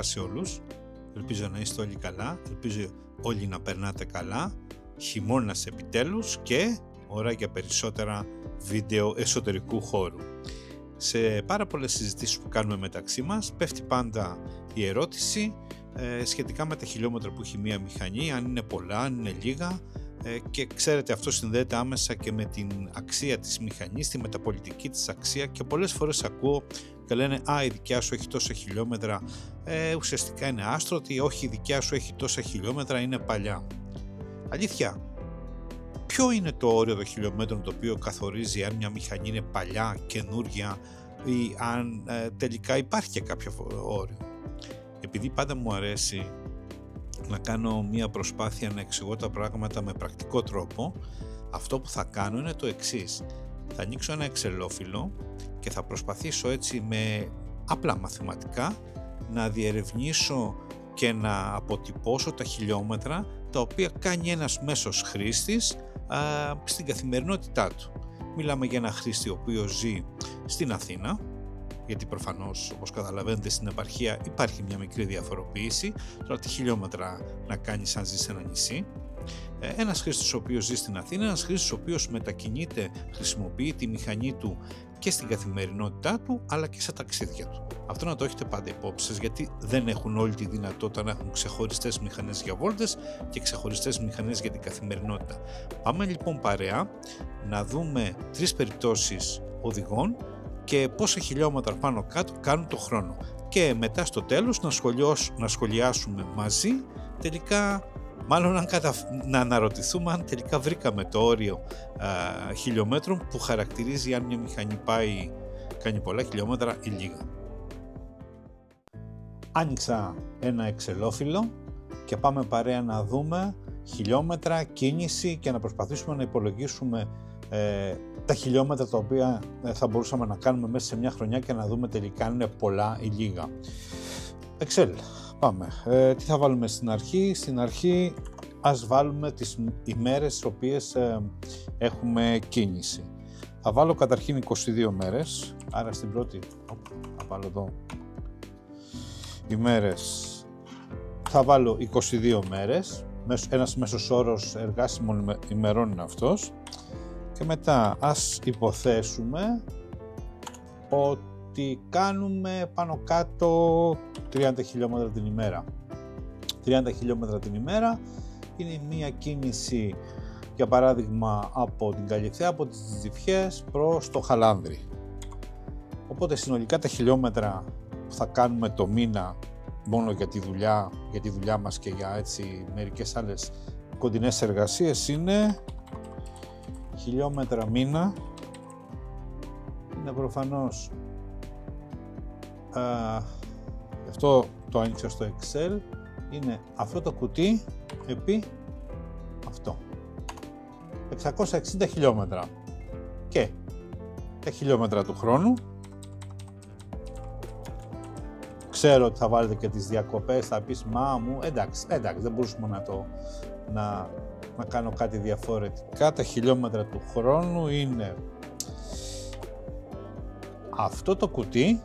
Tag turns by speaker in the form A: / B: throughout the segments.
A: σε όλους. Ελπίζω να είστε όλοι καλά, ελπίζω όλοι να περνάτε καλά. Χειμώνας επιτέλους και ώρα για περισσότερα βίντεο εσωτερικού χώρου. Σε πάρα πολλές συζητήσεις που κάνουμε μεταξύ μας πέφτει πάντα η ερώτηση σχετικά με τα χιλιόμετρα που έχει μία μηχανή, αν είναι πολλά, αν είναι λίγα, και ξέρετε, αυτό συνδέεται άμεσα και με την αξία της μηχανής, τη μεταπολιτική της αξία, και πολλές φορές ακούω και λένε η δικιά σου έχει τόσα χιλιόμετρα, ουσιαστικά είναι άστρωτη, όχι η δικιά σου έχει τόσα χιλιόμετρα, είναι παλιά. Αλήθεια, ποιο είναι το όριο των χιλιόμετρων το οποίο καθορίζει αν μια μηχανή είναι παλιά, καινούρια, ή αν τελικά υπάρχει και κάποιο όριο? Επειδή πάντα μου αρέσει να κάνω μια προσπάθεια να εξηγώ τα πράγματα με πρακτικό τρόπο, αυτό που θα κάνω είναι το εξής. Θα ανοίξω ένα εξελόφυλλο και θα προσπαθήσω έτσι με απλά μαθηματικά να διερευνήσω και να αποτυπώσω τα χιλιόμετρα τα οποία κάνει ένας μέσος χρήστης στην καθημερινότητά του. Μιλάμε για ένα χρήστη ο οποίος ζει στην Αθήνα, γιατί προφανώς, όπως καταλαβαίνετε, στην επαρχία υπάρχει μια μικρή διαφοροποίηση. Τώρα τι χιλιόμετρα να κάνεις αν ζει σε ένα νησί? Ένας χρήστης ο οποίος ζει στην Αθήνα, ένας χρήστης ο οποίος μετακινείται, χρησιμοποιεί τη μηχανή του και στην καθημερινότητά του, αλλά και στα ταξίδια του. Αυτό να το έχετε πάντα υπόψη σας, γιατί δεν έχουν όλη τη δυνατότητα να έχουν ξεχωριστές μηχανές για βόλτες και ξεχωριστές μηχανές για την καθημερινότητα. Πάμε λοιπόν παρέα να δούμε 3 περιπτώσεις οδηγών και πόσα χιλιόμετρα πάνω κάτω κάνουν το χρόνο, και μετά στο τέλος να σχολιάσουμε μαζί τελικά, μάλλον να αναρωτηθούμε αν τελικά βρήκαμε το όριο χιλιόμετρων που χαρακτηρίζει αν μια μηχανή κάνει πολλά χιλιόμετρα ή λίγα. Άνοιξα ένα εξελόφυλλο και πάμε παρέα να δούμε χιλιόμετρα, κίνηση και να προσπαθήσουμε να υπολογίσουμε τα χιλιόμετρα τα οποία θα μπορούσαμε να κάνουμε μέσα σε μια χρονιά και να δούμε τελικά αν είναι πολλά ή λίγα. Excel, πάμε. Τι θα βάλουμε στην αρχή? Στην αρχή ας βάλουμε τις ημέρες στις οποίες έχουμε κίνηση. Θα βάλω καταρχήν 22 μέρες, άρα στην πρώτη θα βάλω εδώ ημέρες, θα βάλω 22 μέρες, ένας μέσος όρος εργάσιμων ημερών είναι αυτός. Και μετά ας υποθέσουμε ότι κάνουμε πάνω κάτω 30 χιλιόμετρα την ημέρα. 30 χιλιόμετρα την ημέρα είναι μια κίνηση, για παράδειγμα, από την Καλιθέα, από τις Τζιφιές προς το Χαλάνδρι. Οπότε συνολικά τα χιλιόμετρα που θα κάνουμε το μήνα μόνο για τη δουλειά μας και για έτσι μερικές άλλες κοντινές εργασίες είναι χιλιόμετρα μήνα, είναι προφανώς αυτό το άνοιξα στο Excel, είναι αυτό το κουτί επί αυτό, 660 χιλιόμετρα, και τα χιλιόμετρα του χρόνου. Ξέρω ότι θα βάλετε και τις διακοπές, θα πεις μου εντάξει δεν μπορούσαμε να κάνω κάτι διαφορετικά. Τα χιλιόμετρα του χρόνου είναι αυτό το κουτί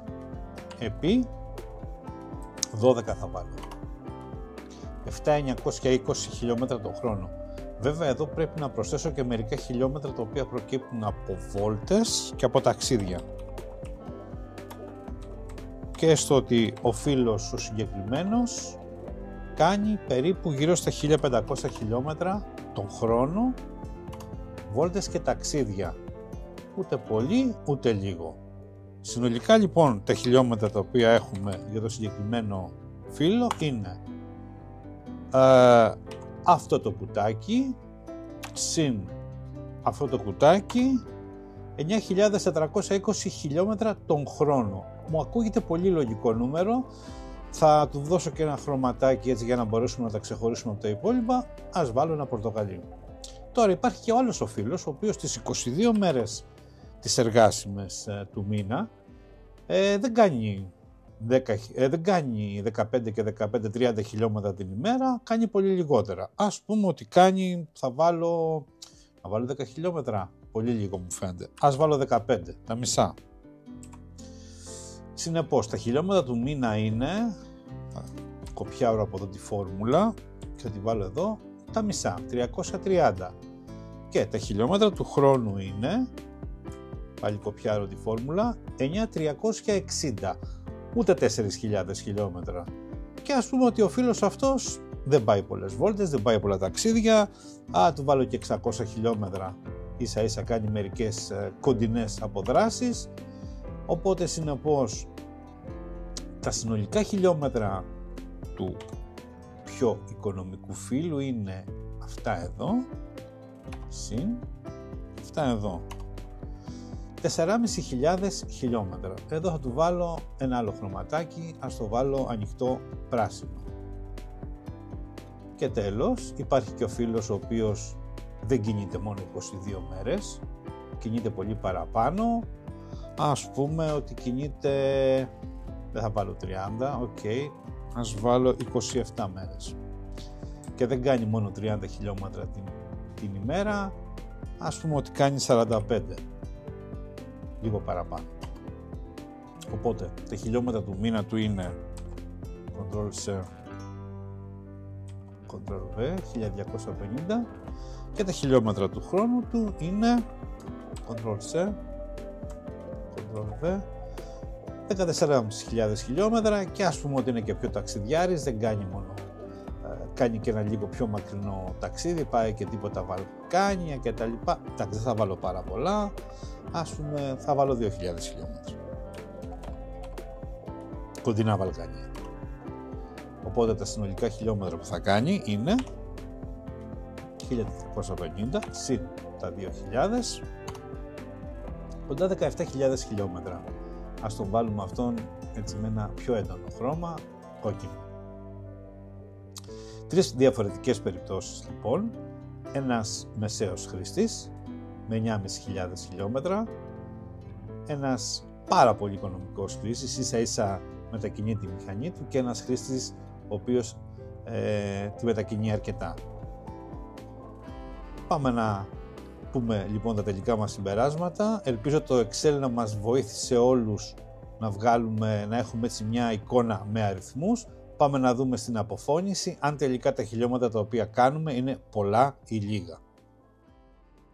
A: επί 12 θα βάλω, 7.920 χιλιόμετρα το χρόνο. Βέβαια εδώ πρέπει να προσθέσω και μερικά χιλιόμετρα τα οποία προκύπτουν από βόλτες και από ταξίδια, και στο ότι ο φίλος ο συγκεκριμένος κάνει περίπου γύρω στα 1500 χιλιόμετρα τον χρόνο, βόλτες και ταξίδια, ούτε πολύ ούτε λίγο. Συνολικά λοιπόν τα χιλιόμετρα τα οποία έχουμε για το συγκεκριμένο φίλο είναι αυτό το κουτάκι συν αυτό το κουτάκι, 9.420 χιλιόμετρα τον χρόνο. Μου ακούγεται πολύ λογικό νούμερο. Θα του δώσω και ένα χρωματάκι έτσι για να μπορέσουμε να τα ξεχωρίσουμε από τα υπόλοιπα. Ας βάλω ένα πορτοκαλί. Τώρα υπάρχει και ο άλλος ο φίλος, ο οποίος στις 22 μέρες τις εργάσιμες του μήνα δεν κάνει 15 και 15-30 χιλιόμετρα την ημέρα, κάνει πολύ λιγότερα. Ας πούμε ότι κάνει, θα βάλω 10 χιλιόμετρα, πολύ λίγο μου φαίνεται. Ας βάλω 15, τα μισά. Συνεπώς, τα χιλιόμετρα του μήνα είναι, κοπιάρω από εδώ τη φόρμουλα και θα τη βάλω εδώ τα μισά, 330. Και τα χιλιόμετρα του χρόνου είναι, πάλι κοπιάρω τη φόρμουλα, 9.360, ούτε 4.000 χιλιόμετρα. Και ας πούμε ότι ο φίλος αυτός δεν πάει πολλές βόλτες, δεν πάει πολλά ταξίδια, του βάλω και 600 χιλιόμετρα, ίσα ίσα κάνει μερικές κοντινές αποδράσεις, οπότε συνεπώς τα συνολικά χιλιόμετρα του πιο οικονομικού φίλου είναι αυτά εδώ, συν αυτά εδώ, 4.500 χιλιόμετρα. Εδώ θα του βάλω ένα άλλο χρωματάκι, ας το βάλω ανοιχτό πράσινο. Και τέλος υπάρχει και ο φίλος ο οποίος δεν κινείται μόνο 22 μέρες, κινείται πολύ παραπάνω, ας πούμε ότι κινείται, δεν θα βάλω 30, ok, ας βάλω 27 μέρες και δεν κάνει μόνο 30 χιλιόμετρα την ημέρα, ας πούμε ότι κάνει 45, λίγο παραπάνω. Οπότε τα χιλιόμετρα του μήνα του είναι Ctrl-C, Ctrl-V, 1250, και τα χιλιόμετρα του χρόνου του είναι Ctrl-C, Ctrl-V, 14.500 χιλιόμετρα, και ας πούμε ότι είναι και πιο ταξιδιάρης, δεν κάνει μόνο, κάνει και ένα λίγο πιο μακρινό ταξίδι, πάει και τίποτα Βαλκάνια και τα λοιπά. Εντάξει, δεν θα βάλω πάρα πολλά, ας πούμε θα βάλω 2.000 χιλιόμετρα, κοντινά Βαλκάνια. Οπότε τα συνολικά χιλιόμετρα που θα κάνει είναι 1.450 συν τα 2.000, κοντά 17.000 χιλιόμετρα. Ας τον βάλουμε αυτόν έτσι με ένα πιο έντονο χρώμα, κόκκινο. Τρεις διαφορετικές περιπτώσεις λοιπόν, ένας μεσαίος χρήστης με 9.500 χιλιόμετρα, ένας πάρα πολύ οικονομικός χρήστης, ίσα ίσα μετακινεί τη μηχανή του, και ένας χρήστης ο οποίος τη μετακινεί αρκετά. Πάμε να πούμε λοιπόν τα τελικά μας συμπεράσματα. Ελπίζω το Excel να μας βοήθησε όλους να έχουμε έτσι μια εικόνα με αριθμούς. Πάμε να δούμε στην αποφώνηση αν τελικά τα χιλιόμετρα τα οποία κάνουμε είναι πολλά ή λίγα.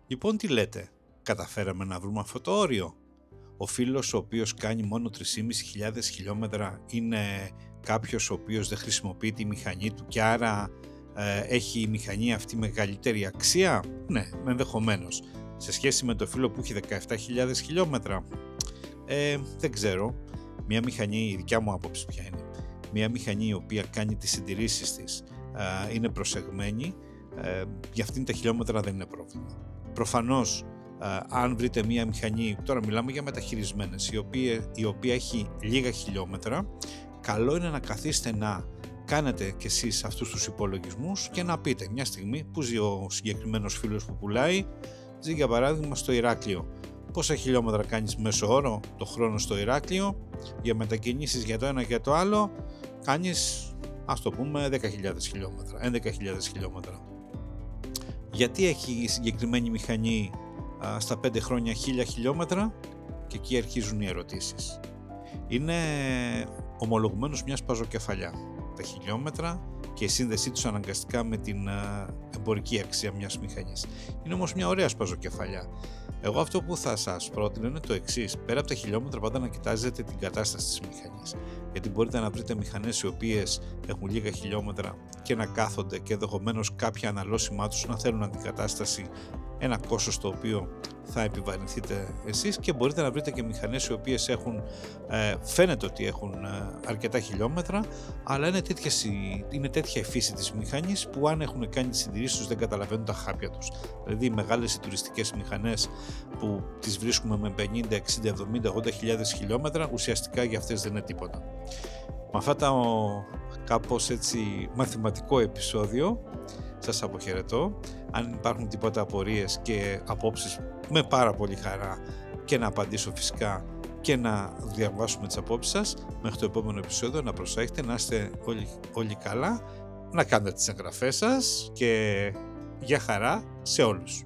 A: Λοιπόν, τι λέτε, καταφέραμε να βρούμε αυτό το όριο? Ο φίλος ο οποίος κάνει μόνο 3.500 χιλιόμετρα είναι κάποιος ο οποίος δεν χρησιμοποιεί τη μηχανή του και άρα έχει η μηχανή αυτή μεγαλύτερη αξία? Ναι, ενδεχομένως. Σε σχέση με το φίλο που έχει 17.000 χιλιόμετρα, δεν ξέρω. Μια μηχανή, η δικιά μου άποψη ποια είναι, μια μηχανή η οποία κάνει τις συντηρήσεις της, είναι προσεγμένη, για αυτήν τα χιλιόμετρα δεν είναι πρόβλημα. Προφανώς, αν βρείτε μια μηχανή, τώρα μιλάμε για μεταχειρισμένες, η οποία έχει λίγα χιλιόμετρα, καλό είναι να καθίσετε να κάνετε κι εσείς αυτούς τους υπολογισμούς και να πείτε μια στιγμή που ζει ο συγκεκριμένος φίλος που πουλάει. Ζει για παράδειγμα στο Ηράκλειο. Πόσα χιλιόμετρα κάνεις μέσο όρο το χρόνο στο Ηράκλειο? Για μετακινήσεις για το ένα και το άλλο κάνεις, ας το πούμε, 10.000 χιλιόμετρα, 11.000 χιλιόμετρα. Γιατί έχει η συγκεκριμένη μηχανή στα 5 χρόνια 1.000 χιλιόμετρα? Και εκεί αρχίζουν οι ερωτήσεις. Είναι ομολογουμένως μια σπαζοκεφαλιά τα χιλιόμετρα και η σύνδεσή τους αναγκαστικά με την εμπορική αξία μιας μηχανής. Είναι όμως μια ωραία σπαζοκεφαλιά. Εγώ αυτό που θα σας πρότεινω είναι το εξής: πέρα από τα χιλιόμετρα, πάντα να κοιτάζετε την κατάσταση της μηχανής. Γιατί μπορείτε να βρείτε μηχανές οι οποίες έχουν λίγα χιλιόμετρα και να κάθονται και ενδεχομένως κάποια αναλώσιμά τους να θέλουν αντικατάσταση, ένα κόστος το οποίο θα επιβαρυνθείτε εσείς, και μπορείτε να βρείτε και μηχανές οι οποίες έχουν, φαίνεται ότι έχουν αρκετά χιλιόμετρα, αλλά είναι τέτοια η φύση της μηχανής που αν έχουν κάνει τις συντηρήσεις τους δεν καταλαβαίνουν τα χάπια τους. Δηλαδή οι μεγάλες οι τουριστικές μηχανές που τις βρίσκουμε με 50, 60, 70, 80.000 χιλιόμετρα, ουσιαστικά για αυτές δεν είναι τίποτα. Με αυτά τα κάπως έτσι μαθηματικό επεισόδιο σας αποχαιρετώ. Αν υπάρχουν τίποτα απορίες και απόψεις, με πάρα πολύ χαρά και να απαντήσω φυσικά και να διαβάσουμε τις απόψεις σας. Μέχρι το επόμενο επεισόδιο να προσέχετε, να είστε όλοι καλά, να κάνετε τις εγγραφές σας και για χαρά σε όλους.